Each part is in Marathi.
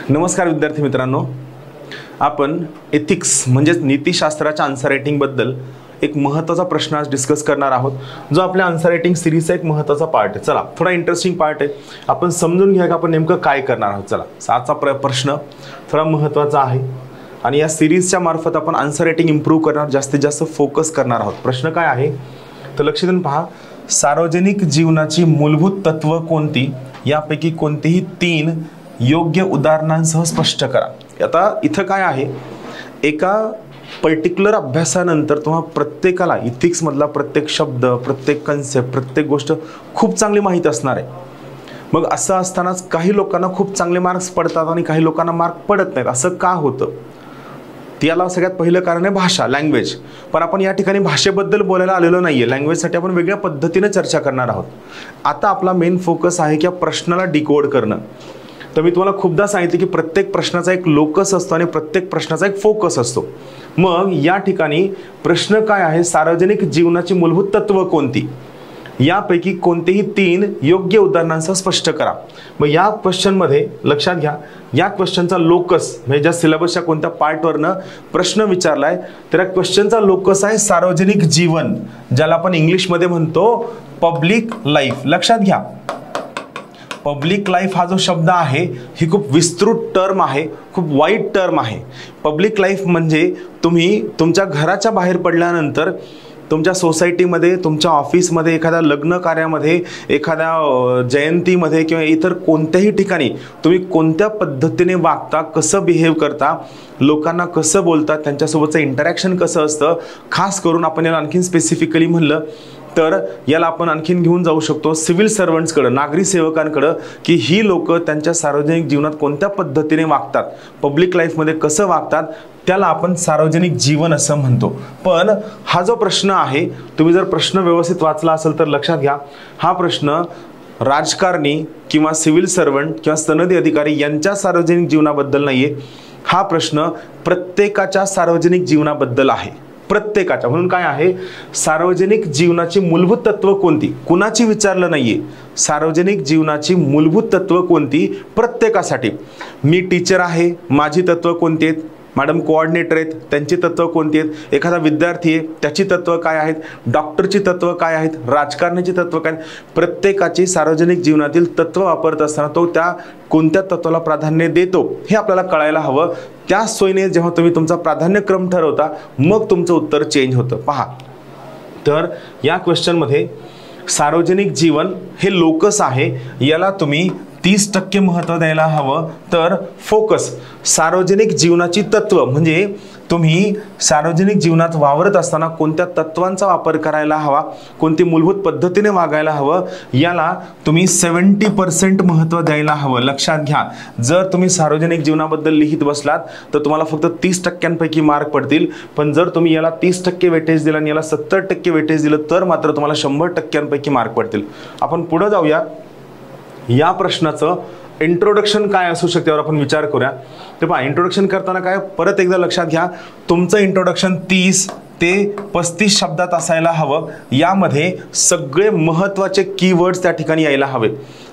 नमस्कार विद्यार्थी मित्रांनो, आपण एथिक्स म्हणजेच नीतिशास्त्राच्या आन्सर रायटिंग बद्दल एक महत्त्वाचा प्रश्न आज डिस्कस करणार आहोत, जो आपल्या आन्सर रायटिंग सिरीजचा एक महत्त्वाचा पार्ट आहे। चला, थोडा इंटरेस्टिंग पार्ट आहे, आपण समजून घ्या की आपण नेमकं काय करणार आहोत। चला, आजचा प्रश्न थोडा महत्त्वाचा आहे आणि या सिरीजच्या मार्फत आपण आन्सर रायटिंग इम्प्रूव्ह करणार, जास्तीत जास्त फोकस करणार आहोत। प्रश्न काय आहे तर लक्ष देऊन पहा, सार्वजनिक जीवनाची मूलभूत तत्व कोणती, यापैकी कोणतेही 3 योग्य उदाहरणांसह स्पष्ट करा। आता इथं काय आहे, एका पर्टिक्युलर अभ्यासानंतर तुम्हाला प्रत्येकाला इथिक्स मधला प्रत्येक शब्द, प्रत्येक कन्सेप्ट, प्रत्येक गोष्ट खूप चांगली माहिती असणार आहे। मग असं असतानाच काही लोकांना खूप चांगले मार्क्स पडतात आणि काही लोकांना मार्क पडत नाहीत। असं का होतं? याला सगळ्यात पहिलं कारण आहे भाषा, लँग्वेज। पण आपण या ठिकाणी भाषेबद्दल बोलायला आलेलो नाहीये, लँग्वेजसाठी आपण वेगळ्या पद्धतीने चर्चा करणार आहोत। आता आपला मेन फोकस आहे की प्रश्नाला डिकोड करणं। तर मी तुम्हाला खूपदा सांगितले की प्रत्येक प्रश्नाचा एक लोकस असतो आणि प्रत्येक प्रश्नाचा एक फोकस असतो। मग या ठिकाणी प्रश्न काय आहे, सार्वजनिक जीवनाची मूलभूत तत्व कोणती, यापैकी कोणतेही 3 योग्य उदाहरणांसह स्पष्ट करा। मग या क्वेश्चन मध्ये लक्षात घ्या, या क्वेश्चनचा लोकस म्हणजे ज्या सिलेबसच्या कोणत्या पार्टवरनं प्रश्न विचारलाय त्या क्वेश्चनचा लोकस आहे सार्वजनिक जीवन, ज्याला आपण इंग्लिश मध्ये म्हणतो पब्लिक लाईफ। लक्षात घ्या, पब्लिक लाईफ हा जो शब्द आहे ही खूप विस्तृत टर्म आहे, खूप वाईड टर्म आहे। पब्लिक लाईफ म्हणजे तुम्ही तुमच्या घराच्या बाहेर पडल्यानंतर तुमच्या सोसायटीमध्ये, तुमच्या ऑफिसमध्ये, एखाद्या लग्न कार्यामध्ये, एखाद्या जयंतीमध्ये किंवा इतर कोणत्याही ठिकाणी तुम्ही कोणत्या पद्धतीने वागता, कसं बिहेव करता, लोकांना कसं बोलता, त्यांच्यासोबतचं इंटरॅक्शन कसं असतं, खास करून आपण याला आणखीन स्पेसिफिकली म्हणलं तर याला आपण आणखीन घेऊन जाऊ शकतो सिव्हिल सर्वंट्सकडे, नागरी सेवकांकडे, की ही लोक त्यांच्या सार्वजनिक जीवनात कोणत्या पद्धतीने वागतात, पब्लिक लाईफमध्ये कसं वागतात, त्याला आपण सार्वजनिक जीवन असं म्हणतो। पण हा जो प्रश्न आहे, तुम्ही जर प्रश्न व्यवस्थित वाचला असेल तर लक्षात घ्या, हा प्रश्न राजकारणी किंवा सिव्हिल सर्वंट किंवा सनदी अधिकारी यांच्या सार्वजनिक जीवनाबद्दल नाहीये, हा प्रश्न प्रत्येकाच्या सार्वजनिक जीवनाबद्दल आहे, प्रत्येकाच्या। म्हणून काय आहे, सार्वजनिक जीवनाची मूलभूत तत्व कोणती, कुणाची विचारलं नाहीये, सार्वजनिक जीवनाची मूलभूत तत्व कोणती प्रत्येकासाठी। मी टीचर आहे, माझी तत्व कोणती आहेत, मॅडम कोऑर्डिनेटर आहेत, त्यांची तत्व कोणती आहेत, एखादा विद्यार्थी आहे त्याची तत्व काय आहेत, डॉक्टरची तत्व काय आहेत, राजकारणाची तत्व काय आहेत, प्रत्येकाची सार्वजनिक जीवनातील तत्व वापरत असताना तो त्या कोणत्या तत्वाला प्राधान्य देतो हे आपल्याला कळायला हवं। त्या सोयीने जेव्हा तुम्ही तुमचा प्राधान्यक्रम ठरवता मग तुमचं उत्तर चेंज होतं। पहा, तर या क्वेश्चन मध्ये सार्वजनिक जीवन हे लोकस आहे, याला तुम्ही 30% महत्त्व द्यायला हवं। तर फोकस, सार्वजनिक जीवनाची तत्व म्हणजे तुम्ही सार्वजनिक जीवनात वावरत असताना कोणत्या तत्वांचा वापर करायला हवा, कोणती मूलभूत पद्धतीने वागायला हवं, याला तुम्ही 70% महत्त्व द्यायला हवं। लक्षात घ्या, जर तुम्ही सार्वजनिक जीवनाबद्दल लिहित बसलात तर तुम्हाला फक्त 30%पैकी मार्क पडतील, पण जर तुम्ही याला 30% वेटेज दिलं आणि याला 70% वेटेज दिलं तर मात्र तुम्हाला 100%पैकी मार्क पडतील। आपण पुढे जाऊया, या प्रश्नाचं इंट्रोडक्शन काय असू शकते यावर आपण विचार करूया। तर पहा, इंट्रोडक्शन करताना काय, परत एकदा लक्षात घ्या, तुमचं इंट्रोडक्शन 30 ते 35 शब्दात असायला हवं। यामध्ये सगळे महत्त्वाचे कीवर्ड्स त्या ठिकाणी यायला हवे।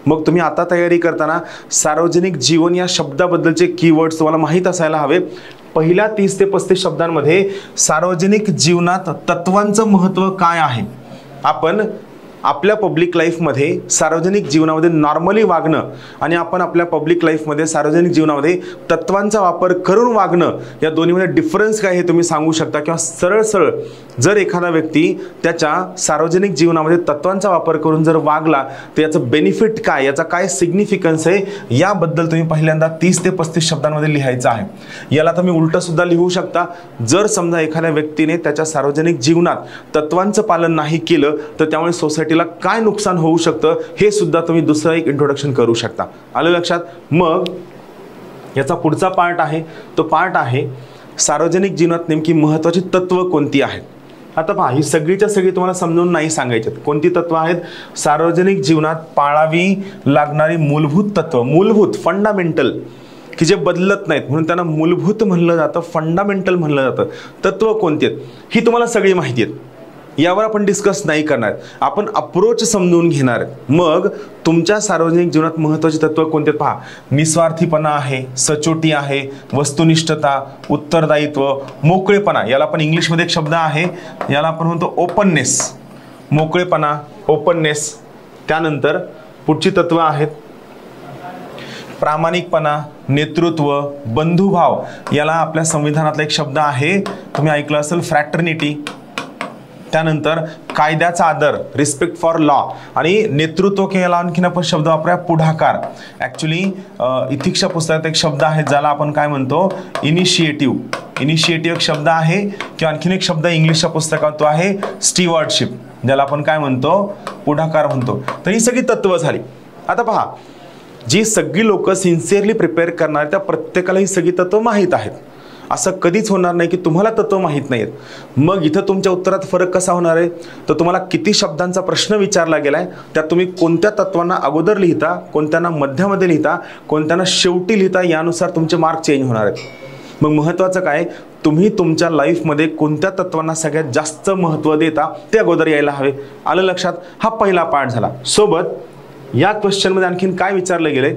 मग तुम्ही आता तयारी करताना सार्वजनिक जीवन या शब्दाबद्दलचे कीवर्ड्स तुम्हाला माहीत असायला हवे। पहिल्या 30 ते 35 शब्दांमध्ये सार्वजनिक जीवनात तत्वांचं महत्त्व काय आहे, आपण आपल्या पब्लिक लाईफमध्ये सार्वजनिक जीवनामध्ये नॉर्मली वागणं आणि आपण आपल्या पब्लिक लाईफमध्ये सार्वजनिक जीवनामध्ये तत्वांचा वापर करून वागणं, या दोन्हीमध्ये डिफरन्स काय हे तुम्ही सांगू शकता। किंवा सरळ सरळ जर एखादा व्यक्ती त्याच्या सार्वजनिक जीवनामध्ये तत्वांचा वापर करून जर वागला तर याचं बेनिफिट काय, याचा काय सिग्निफिकन्स आहे, याबद्दल तुम्ही पहिल्यांदा 30 ते 35 शब्दांमध्ये लिहायचं आहे। याला तुम्ही उलटं सुद्धा लिहू शकता, जर समजा एखाद्या व्यक्तीने त्याच्या सार्वजनिक जीवनात तत्वांचं पालन नाही केलं तर त्यामुळे सोसायटीला काय नुकसान होऊ शकतं हे सुद्धा तुम्ही दुसरं एक इंट्रोडक्शन करू शकता। आलं लक्षात? मग याचा पुढचा पार्ट आहे, तो पार्ट आहे सार्वजनिक जीवनात नेमकी महत्त्वाची तत्व कोणती आहेत। आता पहा, ही सगळीच्या सगळी तुम्हाला समजून नाही सांगायची, कोणती तत्व आहेत, सार्वजनिक जीवनात पाळावी लागणारी मूलभूत तत्व, मूलभूत फंडामेंटल, की जे बदलत नाहीत म्हणून त्यांना मूलभूत म्हणलं जातं, फंडामेंटल म्हणलं जातं। तत्व कोणती आहेत ही तुम्हाला सगळी माहिती आहेत। यावर आपण डिस्कस नाही करणार, आपण अप्रोच समजून घेणार. मग तुमच्या सार्वजनिक जीवनात महत्त्वाची तत्व कोणते पहा. निस्वार्थीपणा आहे, सचोटी आहे, वस्तुनिष्ठता, उत्तरदायित्व, मोकळेपणा. याला आपण इंग्लिशमध्ये एक शब्द आहे, याला आपण म्हणतो ओपननेस. मोकळेपणा, ओपननेस. त्यानंतर पुढची तत्व आहेत प्रामाणिकपणा, नेतृत्व, बंधुभाव. याला आपल्या संविधानातला एक शब्द आहे, तुम्ही ऐकलं असेल, फ्रॅटर्निटी. त्यानंतर कायद्याचा आदर, रिस्पेक्ट फॉर लॉ. आणि नेतृत्व केला आणखीन आपण शब्द वापरूया पुढाकार. ॲक्च्युली इथिक्सच्या पुस्तकात एक शब्द आहे ज्याला आपण काय म्हणतो, इनिशिएटिव्ह. इनिशिएटिव्ह एक शब्द आहे, किंवा आणखीन एक शब्द इंग्लिशच्या पुस्तकात तो आहे स्टीवर्डशिप, ज्याला आपण काय म्हणतो, पुढाकार म्हणतो. तर ही सगळी तत्व झाली. आता पहा, जी सगळी लोक सिन्सिअरली प्रिपेअर करणार त्या प्रत्येकाला ही सगळी तत्व माहीत आहेत. असं कधीच होणार नाही की तुम्हाला तत्व माहीत नाहीत. मग इथं तुमच्या उत्तरात फरक कसा होणार आहे, तर तुम्हाला किती शब्दांचा प्रश्न विचारला गेलाय, त्यात तुम्ही कोणत्या तत्वांना अगोदर लिहिता, कोणत्यांना मध्यामध्ये लिहिता, कोणत्यांना शेवटी लिहिता, यानुसार तुमचे मार्क चेंज होणार आहेत. मग महत्त्वाचं काय, तुम्ही तुमच्या लाईफमध्ये कोणत्या तत्वांना सगळ्यात जास्त महत्त्व देता ते अगोदर यायला हवे. आलं लक्षात. हा पहिला पार्ट झाला. सोबत या क्वेश्चनमध्ये आणखीन काय विचारलं गेलंय,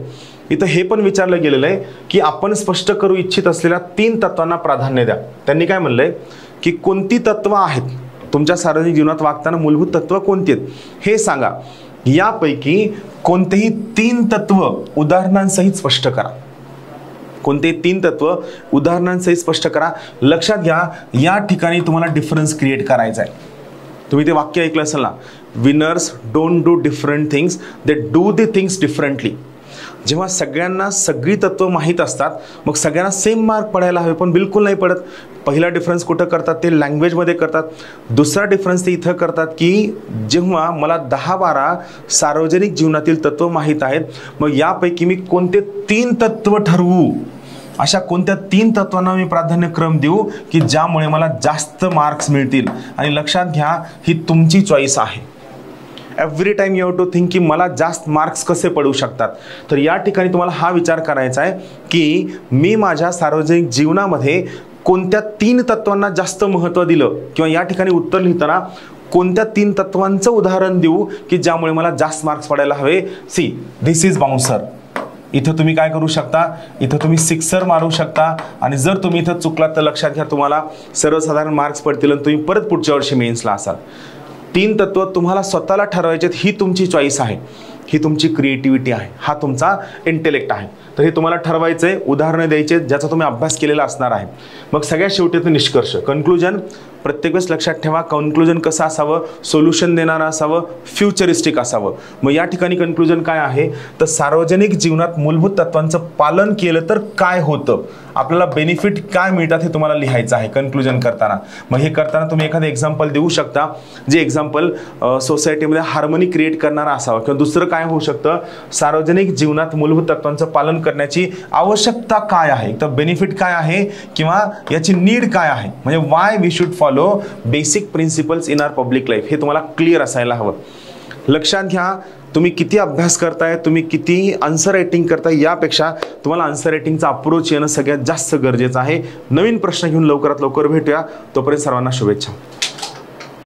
इथं हे पण विचारलं गेलेलं आहे की आपण स्पष्ट करू इच्छित असलेल्या 3 तत्वांना प्राधान्य द्या. त्यांनी काय म्हणलंय की कोणती तत्व आहेत तुमच्या सार्वजनिक जीवनात वागताना, मूलभूत तत्व कोणती आहेत हे सांगा. यापैकी कोणतेही 3 तत्व उदाहरणांसहित स्पष्ट करा. कोणतेही 3 तत्व उदाहरणांसहित स्पष्ट करा. लक्षात घ्या, या ठिकाणी तुम्हाला डिफरन्स क्रिएट करायचा आहे. तुम्ही ते वाक्य ऐकलं असेल ना, winners don't do different things, they do the things differently. जेव्हा सगळ्यांना सगळी तत्व माहीत असतात मग सगळ्यांना सेम मार्क पडायला हवे, पण बिलकुल नाही पडत. पहिला डिफरन्स कुठं करतात, ते लँग्वेजमध्ये करतात. दुसरा डिफरन्स ते इथं करतात की जेव्हा मला 10-12 सार्वजनिक जीवनातील तत्व माहीत आहेत, मग यापैकी मी कोणते 3 तत्व ठरवू, अशा कोणत्या 3 तत्वांना मी प्राधान्यक्रम देऊ की ज्यामुळे मला जास्त मार्क्स मिळतील. आणि लक्षात घ्या, ही तुमची चॉईस आहे. Every time you have to think की मला जास्त मार्क्स कसे पडू शकतात. तर या ठिकाणी तुम्हाला हा विचार करायचा आहे की मी माझ्या सार्वजनिक जीवनामध्ये कोणत्या 3 तत्वांना जास्त महत्त्व दिलं, किंवा या ठिकाणी उत्तर लिहिताना कोणत्या 3 तत्वांचं उदाहरण देऊ की ज्यामुळे मला जास्त मार्क्स पडायला हवे. See, this is bouncer. इथं तुम्ही काय करू शकता, इथं तुम्ही 6 मारू शकता. आणि जर तुम्ही इथं चुकलात तर लक्षात घ्या, तुम्हाला सर्वसाधारण मार्क्स पडतील आणि तुम्ही परत पुढच्या वर्षी मेन्सला असाल. 3 तत्व तुम्हाला स्वतःला ठरवायचे, ही तुमची चॉईस आहे, ही तुमची क्रिएटिव्हिटी आहे, हा तुमचा इंटेलेक्ट आहे. तर हे तुम्हाला ठरवायचं आहे, उदाहरणं द्यायचे ज्याचा तुम्ही अभ्यास केलेला असणार आहे. मग सगळ्यात शेवटी निष्कर्ष, कन्क्लुजन. प्रत्येक वेळेस लक्षात ठेवा, कन्क्लुजन कसं असावं, सोल्युशन देणारं असावं, फ्युचरिस्टिक असावं. मग या ठिकाणी कन्क्लुजन काय आहे, तर सार्वजनिक जीवनात मूलभूत तत्वांचं पालन केलं तर काय होतं, आपल्याला बेनिफिट काय मिळतात हे तुम्हाला लिहायचं आहे कन्क्लुजन करताना. मग हे करताना तुम्ही एखादं एक्झाम्पल देऊ शकता, जे एक्झाम्पल सोसायटीमध्ये हार्मनी क्रिएट करणारा असावं. किंवा दुसरं काय होऊ शकतं, सार्वजनिक जीवनात मूलभूत तत्वांचं पालन करण्याची आवश्यकता काय आहे, तर बेनिफिट काय आहे, किंवा याची नीड काय आहे, म्हणजे why we should follow basic principles in our public life, हे तुम्हाला क्लिअर असायला हवं. लक्षात घ्या, तुम्ही किती अभ्यास करताय, तुम्ही किती आन्सर रायटिंग करताय, यापेक्षा तुम्हाला आन्सर रायटिंगचा अप्रोच येणं सगळ्यात जास्त गरजेचं आहे. नवीन प्रश्न घेऊन लवकरात लवकर भेटूया. तोपर्यंत सर्वांना शुभेच्छा.